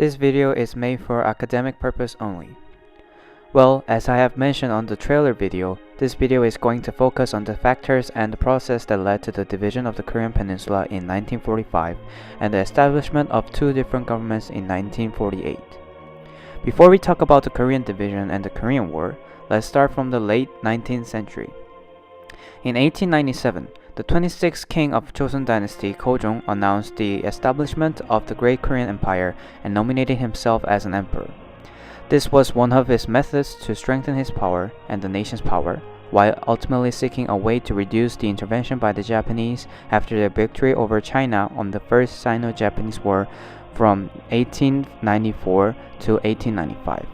This video is made for academic purpose only. Well, as I have mentioned on the trailer video, this video is going to focus on the factors and the process that led to the division of the Korean Peninsula in 1945 and the establishment of two different governments in 1948. Before we talk about the Korean division and the Korean War, let's start from the late 19th century. In 1897, the 26th king of Joseon dynasty, Gojong, announced the establishment of the Great Korean Empire and nominated himself as an emperor. This was one of his methods to strengthen his power and the nation's power, while ultimately seeking a way to reduce the intervention by the Japanese after their victory over China on the First Sino-Japanese War from 1894 to 1895.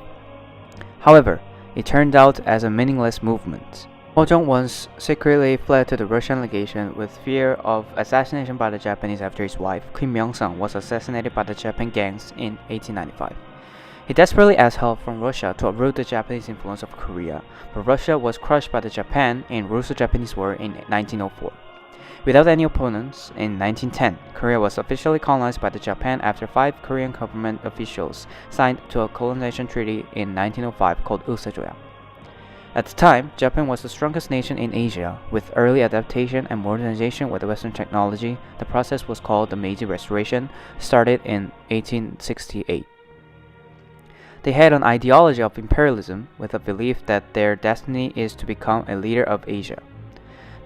However, it turned out as a meaningless movement. Gojong once secretly fled to the Russian legation with fear of assassination by the Japanese after his wife, Queen Myeongsang, was assassinated by the Japan gangs in 1895. He desperately asked help from Russia to uproot the Japanese influence of Korea, but Russia was crushed by the Japan in Russo-Japanese War in 1904. Without any opponents, in 1910, Korea was officially colonized by the Japan after 5 Korean government officials signed to a colonization treaty in 1905 called Usajoya. At the time, Japan was the strongest nation in Asia, with early adaptation and modernization with Western technology. The process was called the Meiji Restoration, started in 1868. They had an ideology of imperialism with a belief that their destiny is to become a leader of Asia.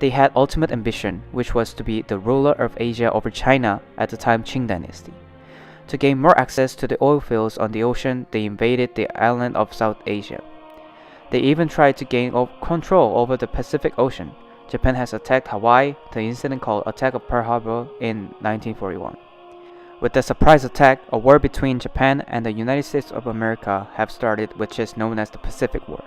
They had ultimate ambition, which was to be the ruler of Asia over China at the time Qing dynasty. To gain more access to the oil fields on the ocean, they invaded the island of South Asia. They even tried to gain control over the Pacific Ocean. Japan has attacked Hawaii, the incident called Attack of Pearl Harbor in 1941. With the surprise attack, a war between Japan and the United States of America have started, which is known as the Pacific War.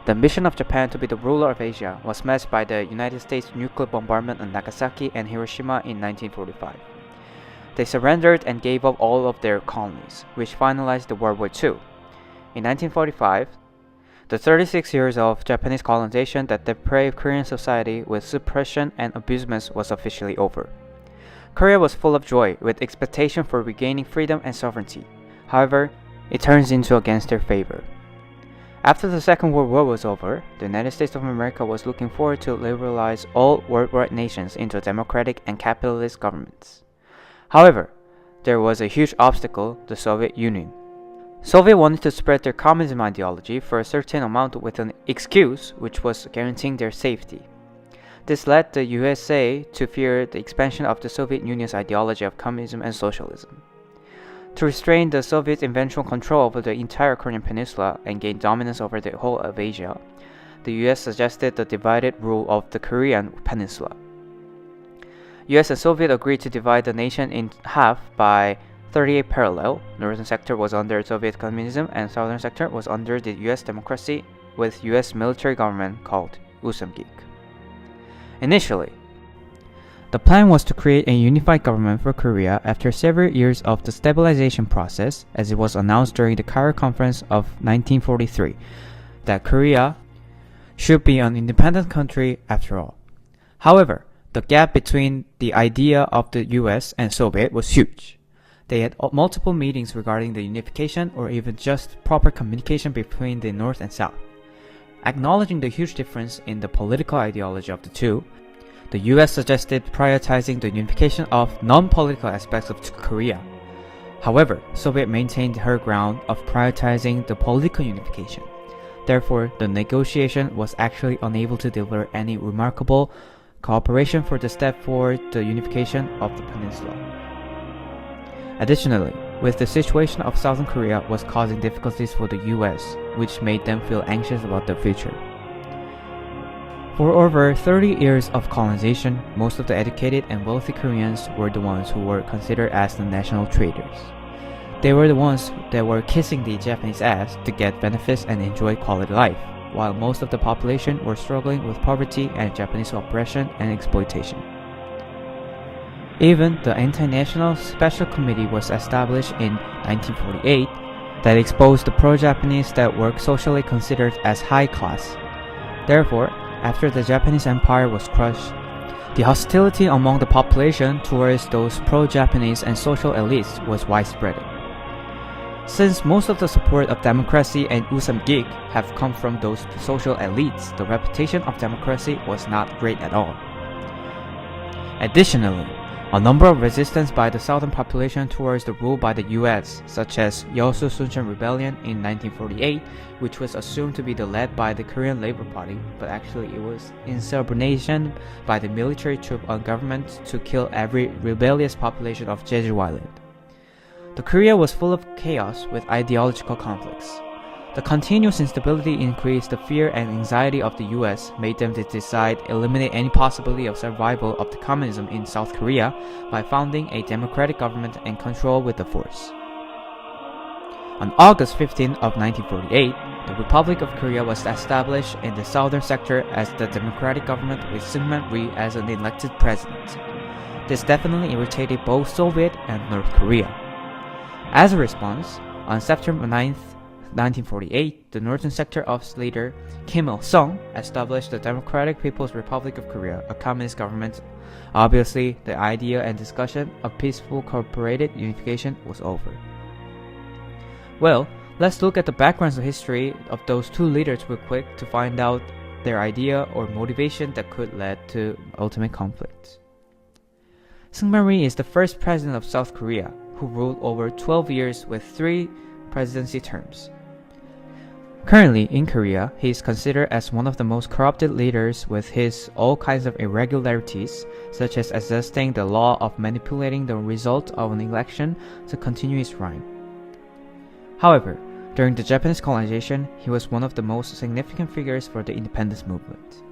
The ambition of Japan to be the ruler of Asia was matched by the United States nuclear bombardment on Nagasaki and Hiroshima in 1945. They surrendered and gave up all of their colonies, which finalized the World War II. In 1945, the 36 years of Japanese colonization that depraved Korean society with suppression and abusements was officially over. Korea was full of joy, with expectation for regaining freedom and sovereignty. However, it turns into against their favor. After the Second World War was over, the United States of America was looking forward to liberalize all worldwide nations into democratic and capitalist governments. However, there was a huge obstacle: the Soviet Union. Soviets wanted to spread their communism ideology for a certain amount with an excuse, which was guaranteeing their safety. This led the USA to fear the expansion of the Soviet Union's ideology of communism and socialism. To restrain the Soviets' eventual control over the entire Korean peninsula and gain dominance over the whole of Asia, the US suggested the divided rule of the Korean peninsula. US and Soviet agreed to divide the nation in half by 38 parallel. Northern sector was under Soviet communism and southern sector was under the US democracy with US military government called Usamgik. Initially, the plan was to create a unified government for Korea after several years of the stabilization process, as it was announced during the Cairo Conference of 1943 that Korea should be an independent country after all. However, the gap between the idea of the US and Soviet was huge. They had multiple meetings regarding the unification or even just proper communication between the North and South. Acknowledging the huge difference in the political ideology of the two, the US suggested prioritizing the unification of non-political aspects of Korea. However, Soviet maintained her ground of prioritizing the political unification. Therefore, the negotiation was actually unable to deliver any remarkable cooperation for the step forward the unification of the peninsula. Additionally, with the situation of Southern Korea was causing difficulties for the US, which made them feel anxious about their future. For over 30 years of colonization, most of the educated and wealthy Koreans were the ones who were considered as the national traders. They were the ones that were kissing the Japanese ass to get benefits and enjoy quality life, while most of the population were struggling with poverty and Japanese oppression and exploitation. Even the International Special Committee was established in 1948 that exposed the pro-Japanese that were socially considered as high class. Therefore, after the Japanese Empire was crushed, the hostility among the population towards those pro-Japanese and social elites was widespread. Since most of the support of democracy and Usamgik have come from those social elites, the reputation of democracy was not great at all. Additionally, a number of resistance by the southern population towards the rule by the US, such as Yeosu Suncheon Rebellion in 1948, which was assumed to be led by the Korean Labor Party, but actually it was insubordination by the military troop on government to kill every rebellious population of Jeju Island. The Korea was full of chaos with ideological conflicts. The continuous instability increased the fear and anxiety of the US, made them to decide eliminate any possibility of survival of the communism in South Korea by founding a democratic government and control with the force. On August 15 of 1948, the Republic of Korea was established in the southern sector as the democratic government with Syngman Rhee as an elected president. This definitely irritated both Soviet and North Korea. As a response, on September 9, 1948, the northern sector of leader Kim Il-sung established the Democratic People's Republic of Korea, a communist government. Obviously, the idea and discussion of peaceful cooperated unification was over. Well, let's look at the backgrounds of history of those two leaders real quick to find out their idea or motivation that could lead to ultimate conflict. Syngman Rhee is the first president of South Korea, who ruled over 12 years with 3 presidency terms. Currently in Korea, he is considered as one of the most corrupted leaders with his all kinds of irregularities, such as adjusting the law of manipulating the result of an election to continue his reign. However, during the Japanese colonization, he was one of the most significant figures for the independence movement.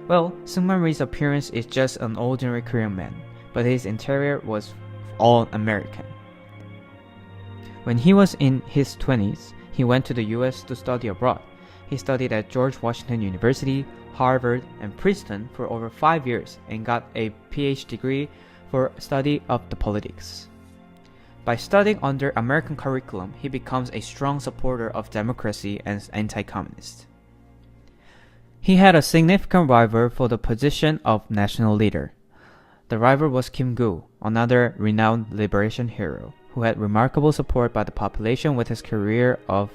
Well, Syngman Rhee's appearance is just an ordinary Korean man, but his interior was all American. When he was in his 20s, he went to the US to study abroad. He studied at George Washington University, Harvard, and Princeton for over 5 years and got a PhD degree for study of the politics. By studying under American curriculum, he becomes a strong supporter of democracy and anti-communist. He had a significant rival for the position of national leader. The rival was Kim Gu, another renowned liberation hero, who had remarkable support by the population with his career of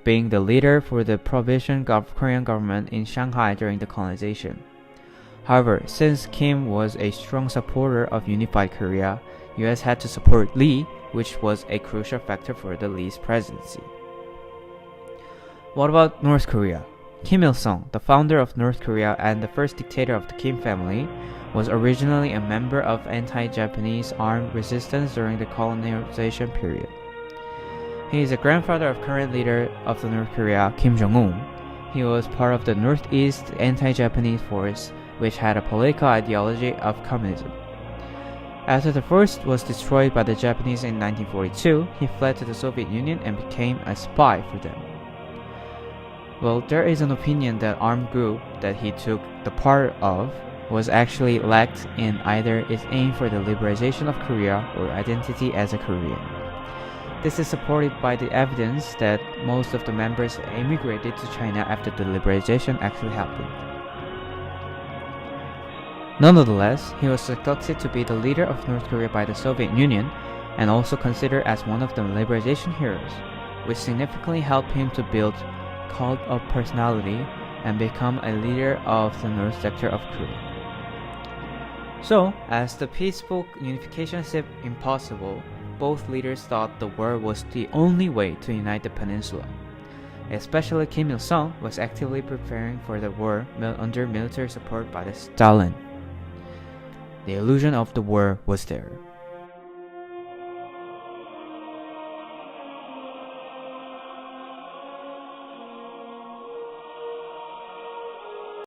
being the leader for the provisional Korean government in Shanghai during the colonization. However, since Kim was a strong supporter of unified Korea, US had to support Lee, which was a crucial factor for the Lee's presidency. What about North Korea? Kim Il-sung, the founder of North Korea and the first dictator of the Kim family, was originally a member of anti-Japanese armed resistance during the colonization period. He is the grandfather of current leader of the North Korea, Kim Jong-un. He was part of the Northeast anti-Japanese force, which had a political ideology of communism. After the force was destroyed by the Japanese in 1942, he fled to the Soviet Union and became a spy for them. Well, there is an opinion that armed group that he took the part of was actually lacked in either its aim for the liberalization of Korea or identity as a Korean. This is supported by the evidence that most of the members immigrated to China after the liberalization actually happened. Nonetheless, he was selected to be the leader of North Korea by the Soviet Union and also considered as one of the liberalization heroes, which significantly helped him to build cult of personality and become a leader of the North sector of Korea. So, as the peaceful unification seemed impossible, both leaders thought the war was the only way to unite the peninsula. Especially Kim Il-sung was actively preparing for the war under military support by Stalin. The illusion of the war was there.